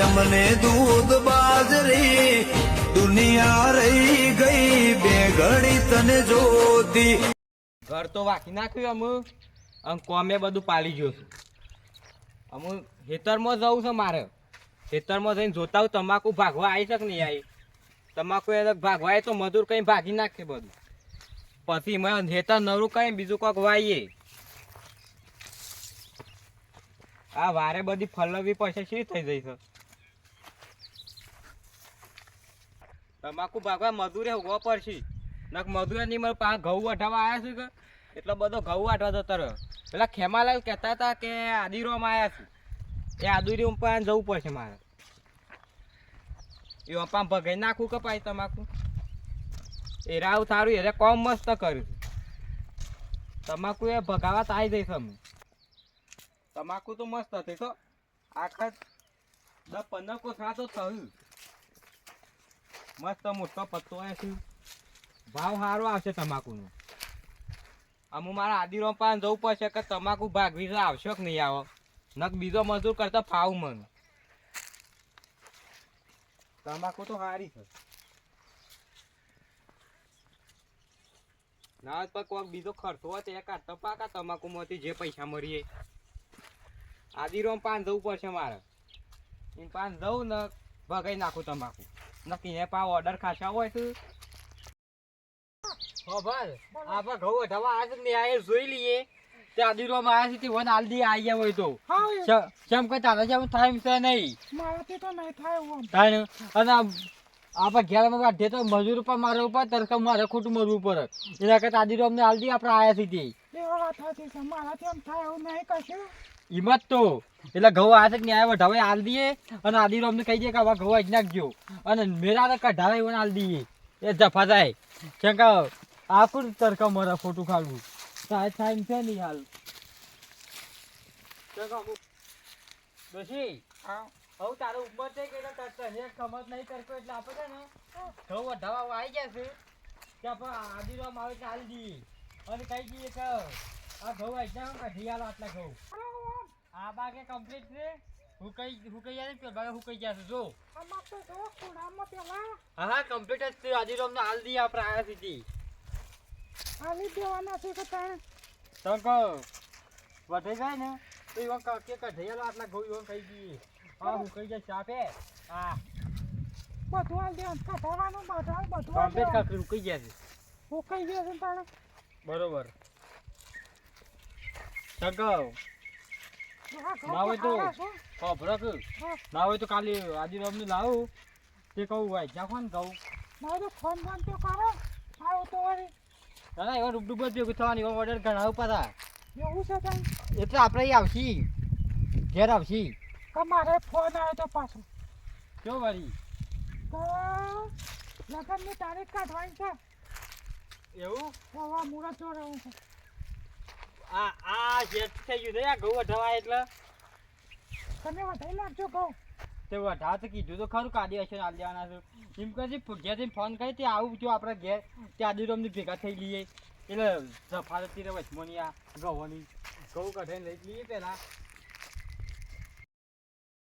અમને દૂધ બાજરી દુનિયા રહી ગઈ બે ઘડી તને જોતી. ઘર તો વાકી નાખ્યું અમે કોમે બધું પાલી ગયો છું. અમે ખેતરમાં જવું છે મારે. ખેતરમાં જઈને જોતા હું તમાકુ ભાગવા આવી શક નહીં આવી. તમાકુ એ ભાગવા આવે તો મજૂર કઈ ભાગી નાખે બધું. પછી મેં ખેતર નરું કઈ બીજું કોઈક વાઈએ. આ વારે બધી ફલવી પછી શી થઈ જઈ છે. તમાકુ ભાગવા મજૂરે ઉભો પડશે. નક મજૂરે નહીં મારે પાસે ઘઉં વાઢવા આવ્યા છું કે એટલો બધો ઘઉં વાઢવા જતો રહ્યો. પેલા ખેમાલાલ કહેતા હતા કે આદિરોમાં આવ્યા છું. એ આદુરી ઉપર જવું પડશે મારે. એ અપા ભગાઈ નાખું કે પાઈ તમાકુ એ રાવ સારું એટલે કોમ મસ્ત કર્યું. તમાકુ એ ભગાવા તો આવી જઈશ અમે. તમાકુ તો મસ્ત હતી તો આખા 10-15 કોથળા તો થયું. મસ્ત મોટો પત્તો આવે છે. ભાવ સારો આવશે તમાકુનો. અમુક મારા આદિરોમ પાસે જવું પડશે કે તમાકુ ભાગવી આવશો કે નહીં આવો. નક બીજો મજૂર કરતા ફાવ મને. તમાકુ તો સારી છે. ના પર કોઈક બીજો ખર્ચો હોય તો એ કાઢતા પાકા તમાકુમાંથી જે પૈસા મળીએ. આદિરોમ પાન જવું પડશે મારે. એમ પાન જવું ને ભગાઈ નાખું તમાકુ. નક્કી એ પા ઓર્ડર ખાસા હોય છે. હો ભાઈ આપણે ઘઉં વઢાવા આ ને આ જોઈ લઈએ. તે આદિરોમાં આવ્યા છે તે વન આલદી આવી ગયા હોય તો કેમ કે તારે જેમ ટાઈમ છે નહીં. મારાથી તો નહીં થાય એવું. થાય અને આપણે ઘેરમાં વાઢીએ તો મજૂર ઉપર મારે ઉપર તરકમ મારે ખોટું મરવું પડે. એના કરતા આદિરોમને આલદી આપણે આવ્યા છીએ. એવા વાત સાચી છે. મારાથી એમ થાય એવું નહીં કશું. હિંમત તો એટલે ઘઉં આ છે ન્યાય વઢાવે આલ દઈએ અને આદિરોમને કહી દઈએ કે આવા ઘઉં જ નાખજો અને મેરા કઢાવે એવું આલ દઈએ. એ જફા જાય કેમ કે આખું તરકમ મારે ખોટું ખાવું ટાઈમ છે નહીં હાલ. ડોશી હવે તારો ઉંમર છે કે ખમત નહીં કરતો એટલે આપણે છે ને ઘઉં વઢાવા આવી ગયા છે કે આપણે આદિરોમ આવે કે હાલ દઈએ અને કહી દઈએ કે આ ઘઉં આવી જાય કાઢી આલો આટલા ઘઉં. આ બાગે કમ્પ્લીટ છે. હુકાઈ જાય ને બાગે હુકાઈ ગયા છે જો. આમાં તો જો ખોડામાં પેલા હા કમ્પ્લીટ જ છે. આદિરોમને હાલ દઈએ આપણે આવ્યા સુધી. ખાલી દેવાના છે કે તાણ તો કહો વધે જાય ને તો એવા કે કાઢી આલો આટલા ઘઉં એવા કહી દઈએ. હા હુકાઈ જાય ચાપે. હા બધું હાલ દે કઢાવાનું બધું કમ્પ્લીટ કાંકરી હુકાઈ ગયા છે. ઉકાઈ ગયા છે તાણ. બરોબર સગવ ના હોય તો ખબરક ના હોય તો કાલે આદિરામને લાવું તે કહું ભાઈ જાખવાન કહું મારે ફોન ફોન તો કરો આવો તો વળી. ના એવા રૂબરૂ જ ભેગું થવાની એવા ઓર્ડર ઘણા પાછા એવું છે તાણ. એટલે આપણે અહીં આવશી ઘેર આવશી. કે મારે ફોન આવ્યો તો પાછો કેવો વારી તો લગ્નની તારીખ કાઢવાની છે. એવું હવા મુહૂર્ત જોડવું છે. આ જેટ થઈ ગયું છે આ ઘઉં વઢાવાય એટલે તમે વધારી નાખજો કહું તે વઢાવ તો કીધું તો ખરું કાઢી હશે હાલ દેવાના છે. એમ કહે ઘેરથી ફોન કરી તે આવું જો આપણે ઘેર ત્યાં આદિરોમની ભેગા થઈ લઈએ એટલે જફારતી વચમોની આ ઘઉંની ઘઉં કઢાઈને લઈ લઈએ પહેલાં.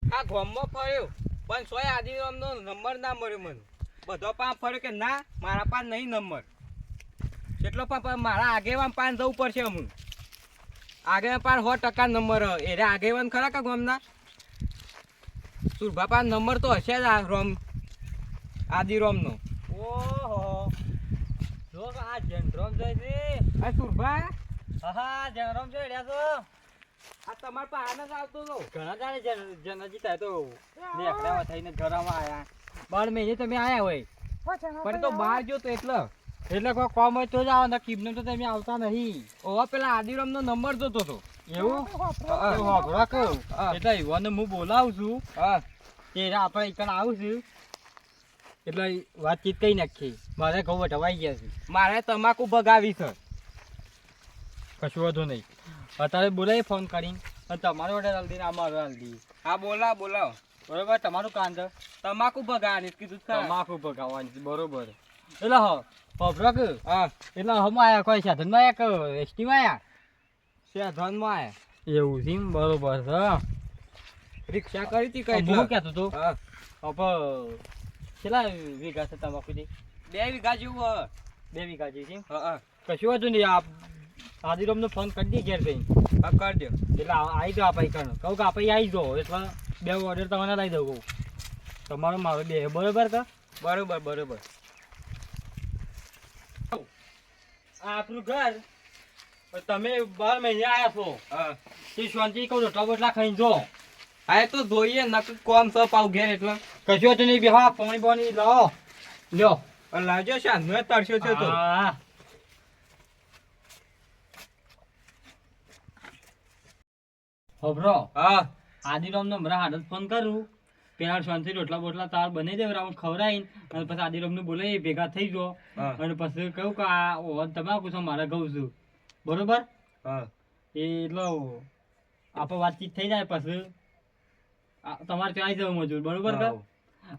આ ગામમાં ફર્યો પણ સોય આદિરામનો નંબર ના મળ્યો મને. બધો પાન ફર્યો કે ના મારા પાન નહીં નંબર. એટલો પણ મારા આગેવાન પાન જવું પડશે અમુક. આગેવાન પાન 100% નંબર. એને આગેવાન ખરા કા ગામના સુરભા પાન નંબર તો હશે જ આ રોમ આદિરોમનો. ઓહો જો આ જનરોમ જાય છે આ સુરભા. હા જનરોમ જોઈ રહ્યા છો. આ તમારા પાસે જ આવતો હતો ઘણા જાણે જનજી થાય તો નેકડાવા થઈને ઘરમાં આવ્યા 12 મહિને તમે આવ્યા હોય પણ તો બહાર જો તો એટલે કોઈ કોમ હોય તો જ આવો ને કિબને તો તમે આવતા નહીં. ઓવા પેલા આદિરામનો નંબર જોતો હતો એવું હોભળા કહું એટલે એવાને હું બોલાવું છું. હા તે આપણે એકણ આવું છું એટલે વાતચીત કઈ નાખી. મારે ઘઉં વઢવાઈ ગયા છે. મારે તમાકુ ભગાવી છે. કશું વધુ નહીં. અત્યારે બોલાવી ફોન કરીને અને તમારો ઓર્ડર હાલ દઈને અમારો હાલ દઈએ. હા બોલાવો બરોબર. તમારું કામ છે તમાકુ ભગાવવાની કીધું તમાકુ ભગાવવાની બરોબર. એટલે હોભળો કે હા એટલે હમ આવ્યા કોઈ સાધનમાં આવ્યા કે એસટીમાં આવ્યા સાધનમાં આવ્યા એવું છે બરોબર છે. રિક્ષા કરી હતી કઈ હું કહેતો તો હા કેટલા વીઘા છે તમાકુ થી? 2 વીઘા જેવું હે. 2 વીઘા છે કેમ? હા કશું હતું નહીં. આદિરામ નો ફોન કરી દી ઘેર જઈને, હા કરી દો. એટલે આવી જાઓ આપણે કણ કહું કે આપણે આવી જાઓ એટલે 2 ઓર્ડર તમને લઈ દઉં કહું તમારો મારો 2 બરોબર કે? બરોબર આ આપણું ઘર પણ તમે 12 મહિને આવ્યા છો હા તે શાંતિ કહું રોટલા બોટલા ખાઈને જો. આ તો જોઈએ નક કોમ સ પાવ ઘેર એટલે કશું હતું નહીં. બેહો પાણી પાણી લાવો લ્યો. લાવજો શાંત મેં તરસ્યો છે તો હા હોબરો હા આદિરામ નો હમણાં હાડત ફોન કરું પેલા શાંતિ રોટલા બોટલા તાર બની દેવરાવું ખવડાવીને અને પછી આદિરામ ને બોલાવી ભેગા થઈ જો હા. અને પછી કહું કે આ ઓવન તમાકુ છો મારે ઘઉં છું બરોબર. હા એટલે આપણે વાતચીત થઈ જાય પછી તમારે ત્યાં આવી જવું મજૂર બરોબર કે?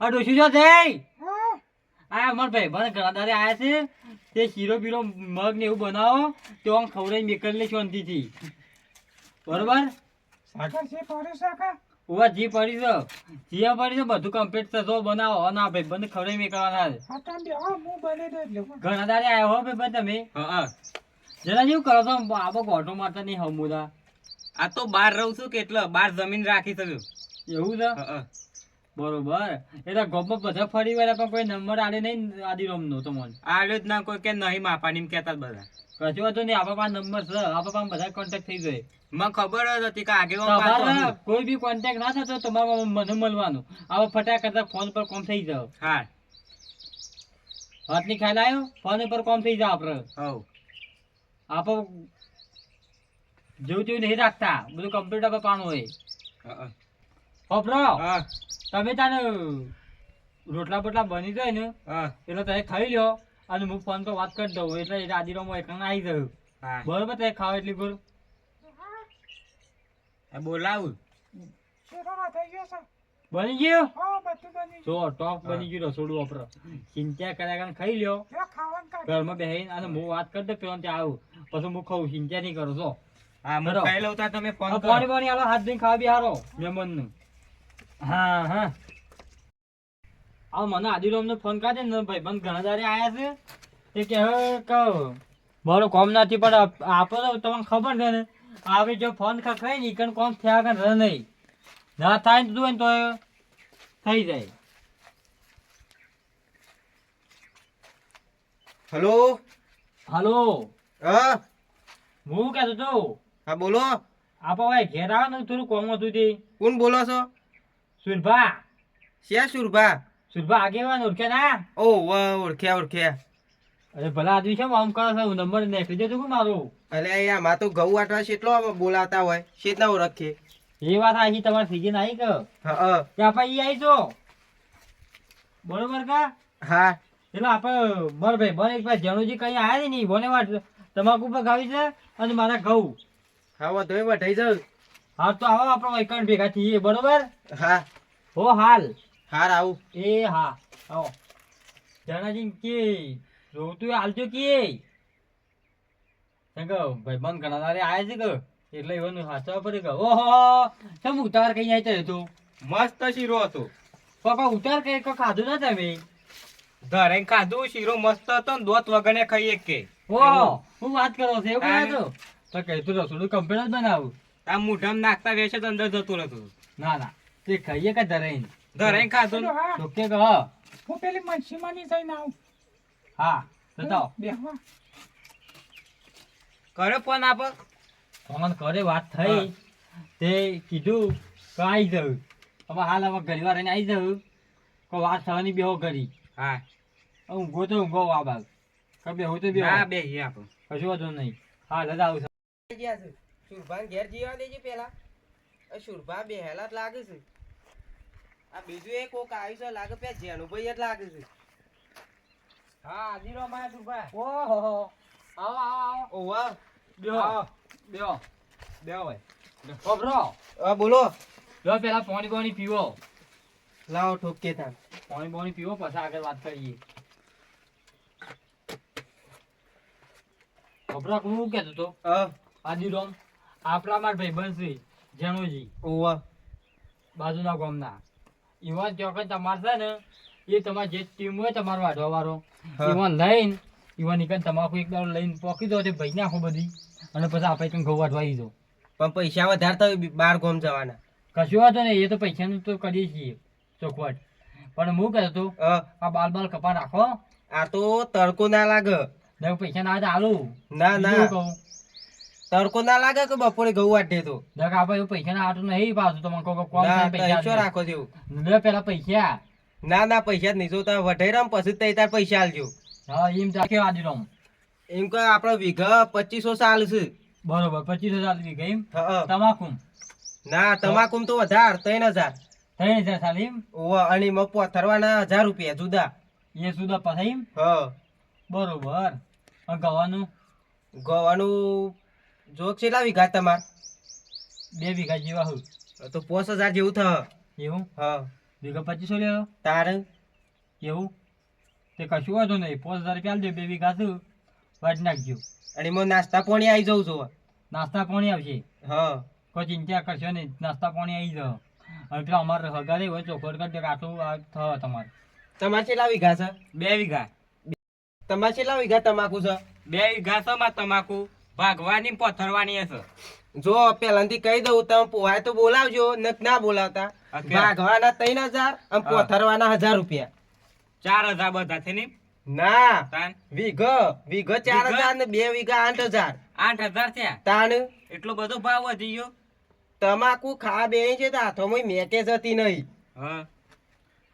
આ ડોસી જો થઈ હા આ અમાર ભાઈ ભલે ઘણાદારે આયા છે તે શીરો બીરો મગ ને એવું બનાવો તો આમ ખવડાવી મેકલી શાંતિથી બરોબર. સાગર છે પડ્યું સાગર ઓવા જી પડી છે જીયા પડી છે બધું કમ્પ્લીટ થશે બનાવો ના ભાઈ બંધ ખવડાવી મેકવાના છે. હા તમે બે હા હું બને દે એટલે ઘણાદારે આવ્યો હો ભાઈ તમે હા જરા જેવું કરો છો આબો ગોટો મારતા નહીં હમુદા. આ તો બહાર રહું છું કે એટલે બહાર જમીન રાખી શકું. એવું છે બરોબર. એટલે ગોપમાં બધા ફરી વળ્યા પણ કોઈ નંબર આલે નહીં આદિરામ નો તમને? આલ્યો જ ના કોઈ કે નહીં માપાની કેતા બધા. કશું વાંધો નહીં. આપણા પાસે નંબર છે આપણા પાસે બધા કોન્ટેક્ટ થઈ જાય. મને ખબર જ હતી કે આગેવાન તમારે પાછો કોઈ બી કોન્ટેક્ટ ના થતો તમારે મને મળવાનું. આવો ફટાક કરતા ફોન પર કોમ થઈ જાવ. હા હાથ ની ખ્યાલ આવ્યો ફોન પર કોમ થઈ જાવ. આપણે હવ આપણે જેવું તેવું નહીં રાખતા બધું કમ્પ્યુટર પર પાનું હોય. હોપરો હા તમે તાને રોટલા બોટલા બની જાય ને હા એટલે તમે ખાઈ લ્યો અને હું ફોન પર વાત કરી દઉં એટલે આદિરામ એકલા આવી જાવ હા બરોબર. તમે ખાવ એટલી બોલ બોલાવું શેરોમાં થઈ ગયો છે બની ગયું હા બધું બની જો ટોપ બની ગયું રસોડું વાપરો ચિંતા કર્યા કરીને ખાઈ લ્યો ગયું ખાવાનું કાઢ ઘરમાં બેહીને અને હું વાત કરી દઉં પેલો ત્યાં આવું પછી હું ખાઉં ચિંતા નહીં કરું છો. હા હું બરો. ખાઈ લઉં તા તમે ફોન કરો. પાણી પાણી આલો હાથ ધોઈને ખાવા બિહારો મહેમાનનું. હા હા આ મને આદિરામ ને ફોન કાઢે ને ભાઈ બંધ ઘણા દારે આયા છે એ કે હવે કહો મારું કોમ નથી પણ આપણે તો તમને ખબર છે ને આવે જો ફોન ખાઈ ને ઈકણ કોમ થયા કે રહે નહીં ના થાય ને તું તો થઈ જાય. હેલો હાલો હા હું કહેતો તો હા બોલો આપા ભાઈ ઘેર આવે ને થોડું કોમ હતું તે કોણ બોલો છો? સુરભા શ્યા સુરભા? સુરભા આગેવાન ઓળખે ના? ઓ વાહ ઓળખ્યા. અરે ભલા આદમી છે આમ કરો છો નંબર નાખી દેજો કે મારો. અલે આમાં તો ઘઉં વાટવા કેટલો બોલાવતા હોય કેટલા ઓળખે. એ વાત આખી તમારી સીઝન આવી કે હા ત્યાં આપણે ઈ આવી છો બરોબર કા? હા એટલે આપણે બર ભાઈ બને એક ભાઈ જણુજી કઈ આયા નહીં બોને વાત તમાકુ પર ગાવી છે અને મારા ઘઉં. હા વધુ વઢાઈ જાવ. હા તો આવો આપણો એકાઉન્ટ ભેગા થઈએ બરોબર. હા હો હાલ હાર આવું. એ હા આવો જણાજી કે જોતું હાલજો કે ભાઈ બંધ ઘણા તારે આયા છે કે એટલે એવાનું હાચવા પડે કે ઓહો ચમ ઉતાર કઈ આવી તું મસ્ત શીરો હતો. પપ્પા ઉતાર કઈ ખાધું ના તમે? ધરે ખાધું શીરો મસ્ત હતો ને દોત વગર ખાઈએ કે ઓહો હું વાત કરો છો એવું કહ્યું તો કઈ તું રસોડું કમ્પ્લેટ જ બનાવું. આ મુઠામ નાખતા વેસે તો અંદર જતું રહેતું. ના ના તે ખાઈએ કે ધરાઈને ધરે ખાધું ને. હા ચોખ્ખે કે હા હું પેલી મનસીમાની જઈને આવું હા બતાવો બેહવા કરે ફોન આપો. ફોન કરે વાત થઈ તે કીધું કે આવી જવું હવે હાલ હવે ઘણી વાર આવી જવું કે વાત થવાની બેહો કરી હા ઊંઘો તો ઊંઘો આ બાગ કે બેહો તો બેહો હા બેહીએ આપો. કશું વાંધો નહીં હા દાદા આવું સુરભા ઘેર જીવા દેજે પેલા. સુરભા બેહેલા જ લાગે છે. આ બીજું એક કોક આવ્યું છે લાગે પે જેનુભાઈ જ લાગે છે. હા આજીરો માં સુરભા. ઓહો આવો આવો ઓવા બેહો બેહો બેહો ભાઈ ઓબરો હા બોલો. જો પેલા પાણી પાણી પીવો લાવો ઠોકે તા. પાણી પાણી પીવો પછી આગળ વાત કરીએ. ઓબરો હું કહેતો તો આદિરામ આપણા માર ભાઈ બનશે જણોજી ઓવા બાજુના ગામના ઈવન ચોકન તમારે છે ને એ તમારે જે ટીમ હોય તમારો વાઢવા વાળો ઈવન લઈને ઈવન ઈકન તમાકુ એક દાડો લઈને પોકી દો તે ભાઈ નાખો બધી અને પછી આપણે કંઈ ઘઉં વાઢવા આવી દો. પણ પૈસા વધારે થાય 12 ગામ જવાના. કશું વાંધો નહીં, એ તો પૈસાનું તો કરીએ છીએ ચોખવટ. પણ હું કહેતો આ બાલ બાલ કપા રાખો. આ તો તડકો ના લાગે. દસ પૈસા ના આવે તો હાલું. ના ના બીજું કહું તડકો ના લાગે કે બપોરે ઘઉં વાટે તો. દસ આપણે એવું પૈસા ના આટલું નહીં પાછું તમને કહું કે કોમ ના થાય પૈસા પૈસો રાખો જેવું. લે પેલા પૈસા. ના ના પૈસા જ નહીં જો તમે વઢાઈ પછી તઈ તાર પૈસા આલજો. હા એમ ચાખ્યો આદિ રમ. એમ કે આપણો વીઘા 2500 સાલ છે. બરોબર 25,000 વીઘા એમ. હા તમાકુ ના તમાકુમ તો વધાર 3000. 3,000 સાલ એમ. ઓવા અને એમાં પોથરવાના 1000 રૂપિયા જુદા. એ સુધા પાછા એમ. હા બરોબર. અને ગવાનું ગવાનું જો કેટલા વીઘા તમાર? 2 વીઘા જેવા હોય તો 5000 જેવું થાય. એવું. હા વીઘા 2500 લેવો તાર એવું. તે કશું વાંધો નહીં, 5,000 રૂપિયા આલજો. 2 વીઘા છે વાટ નાખજો. અને એમાં નાસ્તા પાણી આવી જવું છું. નાસ્તા પાણી આવશે, હા કોઈ ચિંતા કરશો નહીં. નાસ્તા પાણી આવી જાવ. અને પેલા અમારે હગારે હોય ચોખવટ કરજો કે આટલું થયો તમારે. તમારે કેટલા વીઘા છે? 2 વીઘા. તમારે કેટલા વીઘા તમાકુ છે? 2 વીઘા છે માં તમાકુ ભાગવાની પથરવાની હશે. જો પહેલાથી કહી દઉં તમે પોહાય તો બોલાવજો, ના બોલાવતા. ભાગવાના 3000 અને પોથરવાના 1000 રૂપિયા. 4,000 બધા છે ને. ના તાન વીઘા 4000 ને 2 વીઘા 8000. 8,000 થયા. તાન એટલો બધો ભાવ વધી ગયો. તમાકુ ખા બે છે તો હાથોમાં મેકે જતી નહીં. હા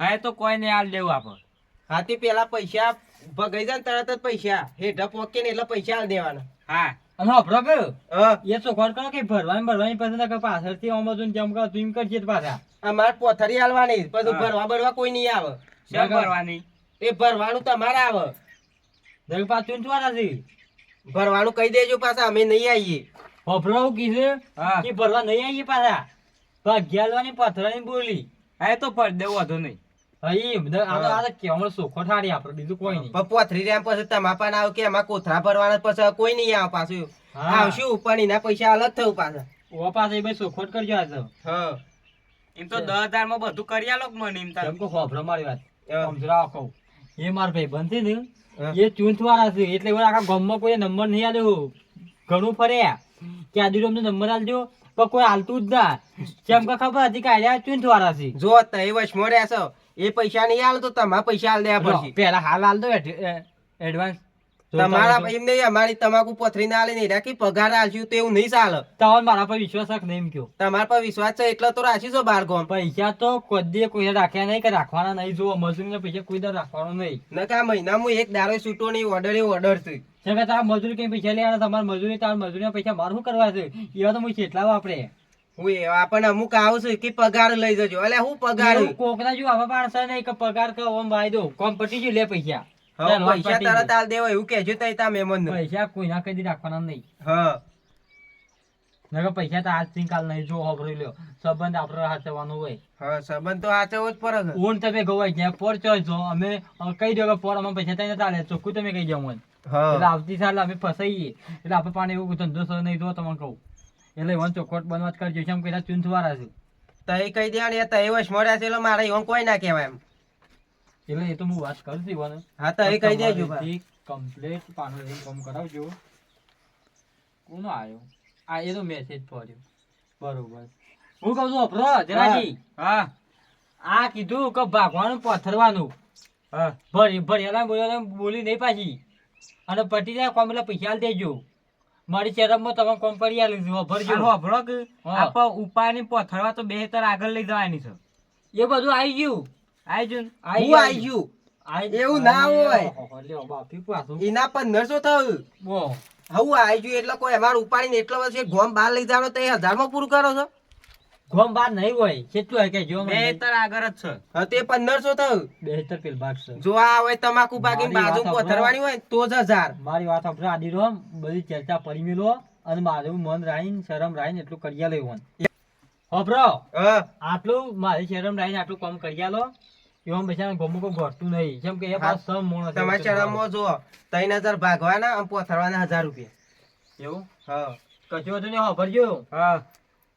હા તો કોઈ નહીં આલ દેવું આપણે. હાથી પેલા પૈસા ભગાઈ જાય ને તરત જ પૈસા હેઠા પોકે ને એટલે પૈસા આલ દેવાના. હા અને હપરો કે હા એ ચોખવટ કરો કે ભરવાની પસંદ કે પાછળથી આમાં જેમ કહો તું એમ કરજે તો પાછા. અમારે પોથરી આલવાની પછી હા. ભરવા કોઈ નહીં આવે. શેમ ભરવાની? એ ભરવાનું તમારે આવે. દરેક પાછું ચૂંટવાના છે. ભરવાનું કહી દેજો પાછા અમે નહીં આવીએ. હપરો કીધું હા. કે ભરવા નહીં આવીએ પાછા. ભાગ્યાલવાની પથરાની બોલી. હા તો ભર દેવું વધુ નહીં. હા એમ આ તો કેવળ ચોખ્ખો ઠાડી આપણે, બીજું કોઈ નહીં. પણ પોથરી રહ્યા પછી તમારા પણ આવે કે એમાં કોથરા ભરવાના પછી કોઈ નહીં આવે પાછું. હા. આવશું પણ એના પૈસા અલગ થયું પાછા. ઓ પાછા એ ભાઈ ચોખવટ કરજો આ તો. હા એમ તો 10,000 માં બધું કરી આલો કે મને એમ તાર. જેમ કે હોભરો મારી વાત હા. સમજરા કહું. એ મારા ભાઈ બનશે ને હા. એ ચૂંટવાળા છે એટલે એવા આખા ગામમાં કોઈ નંબર નહીં આલ્યો. ઘણું ફર્યા કે આ દીરો નંબર આલજો પણ કોઈ હાલતું જ ના. જેમ કે ખબર હતી કે આ ચૂંટવાળા છે. જો તઈ વચમાં રહેશો એ પૈસા નહીં આલો તો તમારા પૈસા આલ દેવા પડશે. પેલા હાલ હાલ દો એડવાન્સ. તમારા એમ નહીં અમારી તમાકુ પોથરી ના આલે નહીં રાખી પગાર આલશું તો એવું નહીં ચાલે. તમારે મારા પર વિશ્વાસ રાખ નહીં એમ કયો. તમારા પર વિશ્વાસ છે એટલે તો રાખીશો 12 ગામ. પૈસા તો કોઈ કોઈ રાખ્યા નહીં કે રાખવાના નહીં. જો મજૂરીના પૈસા કોઈ દર રાખવાનો નહીં. નકા મહિનામાં એક દારો છૂટો નહીં ઓર્ડર એ ઓર્ડર છે. જેમ કે તારા મજૂરી કઈ પૈસા લેવાના, તમારે મજૂરી તારા મજૂરીના પૈસા મારે શું કરવા છે? એવા તો હું કેટલા વાપરે. હું એવા પણ અમુક આવું છું કે પગાર લઈ જજો. એટલે હું પગાર એવું કોકના જો આવા માણસો નહીં કે પગાર કે ઓમ વાઈ દો કોમ પટી ગયું લે પૈસા. હા પૈસા તરત આલ દેવા એવું કહેજો તઈ તા મહેમાન. પૈસા કોઈના કદી રાખવાના નહીં. હા નકર પૈસા તો આજ થી કાલ નહીં. જો હોભરી લ્યો સંબંધ આપણે હાચવવાનો હોય. હા સંબંધ તો સાચવવો જ પડે છે. ઊન તમે ગવાઈ ગયા પોર ચોઈ છો અમે કહી દો કે પોર અમે પૈસા તઈને ચાલે ચોખ્ખું તમે કહી જાવ મને. એટલે હા આવતી સાલ અમે ફસાઈએ એટલે આપણે પાણી એવું ધંધો સર નહીં જો તમને કહું. એટલે વન ચોખવટ બનવા જ કરજો. જેમ કે ચૂંટવાળા છે તઈ કહી દેવાની તઈ વશ મળ્યા છે એટલે મારે એવું કોઈ ના કહેવાય એમ. એટલે એ તો હું વાત કરતી મને. હા તઈ કહી દેજો ભાઈ. કમ્પ્લીટ પાનું કામ કરાવજો. કોનો આવ્યો? આ એ તો મેસેજ પડ્યો. બરોબર. હું કહું છું અભરો જરાજી. હા આ કીધું કે ભાગવાનું પથરવાનું. હા ભણેલા બોલી નહીં પાછી. અને પટી જાય કોમ એટલે પૈસા આલ દેજો. મારી ચેરમમાં તમે કોમ કરી આલી ભરજો. હોભળો કે હા. આપા ઉપાયની પથરવા તો 2 આગળ લઈ જવાની છે. એ બધું આવી ગયું. આઈ જુ હું આવી ગયું એવું ના હોય. લ્યો બાપી પાછું. એના 1500 થયું. ઓહ. હું આવી ગયું એટલે કોઈ અમારે ઉપાડીને એટલો વર્ષે ગોમ બહાર લઈ જવાનો તો 1000 માં પૂરું કરો છો. ગોમ બાર નહીં હોય કેટલું હોય કે જો 2 આગળ જ છે. હા તે 1500 થયું. 72 પેલ ભાગ છે. જો આ હોય તમાકુ બાકી મારી બાજુ વાત પથરવાની હોય તો જ 1000. મારી વાત આપણે આડી રોમ બધી ચર્ચા પડી મેલો અને મારું મન રાહીને શરમ રાહીને એટલું કર્યા લેવું. હોભરો હા આટલું મારી શરમ રાહીને આટલું કામ કર્યા લો. એવા પૈસા ગમું કોઈ ઘટતું નહીં. જેમ કે એ પાસ સમ મોણસ તમારા ચરણમાં જો 3000 ભાગવાના અને પથરવાના 1000 રૂપિયા. એવું હા કશું હતું નહીં. હોભરજો હા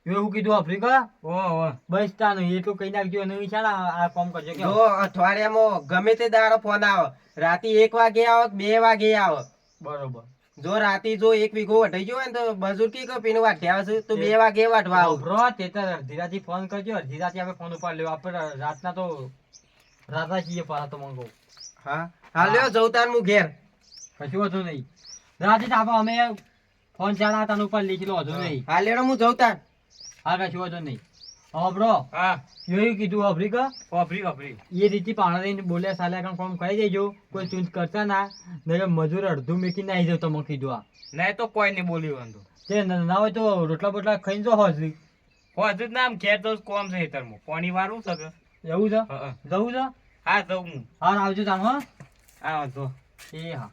એવું કીધું આફ્રિકા ઓહો બસ તાનું એટલું કઈ નાખજો અને વિચાર આ કામ કરજો કે જો અઠવાડિયામાં ગમે તે દાડો ફોન આવે રાતે 1 વાગે આવે 2 વાગે આવે બરોબર જો રાતે જો 1 વીઘો વઢાઈ ગયો હોય ને તો મજૂર કી કપીને વાઢ્યા હશે તો 2 વાગે વાઢવા આવું બ્રો તે તો અડધી રાતે ફોન કરજો અડધી રાતે આપણે ફોન ઉપર લેવો આપણે રાતના તો રાતા છીએ પાછા તો મંગો હા હાલ્યો જઉં તાન હું ઘેર કશું હતું નહીં રાતે તો આપણે અમે ફોન ચાલા તાન ઉપર લીધેલો હતું નહીં હાલ્યો હું જઉં તાન હા કશું હતું નહીં હવે બ્રો હા એવું કીધું આફ્રિકા વાપરી વાપરી એ રીતે પાણા રહીને બોલ્યા સાલે કામ કરી દેજો કોઈ ચૂંટ કરતા ના નહીં મજૂર અડધું મેકીને આવી જાવ તમે કીધું આ નહીં તો કોઈ નહીં બોલ્યું વાંધો તે ના હોય તો રોટલા બોટલા ખાઈને જો હોશ હોજુ જ નામ ઘેર તો કોમ છે હેતરમાં પાણી વાળું છે કે એવું છે હા જવું છે હા જઉં હું હા આવજો તામ હા હા વાંધો એ હા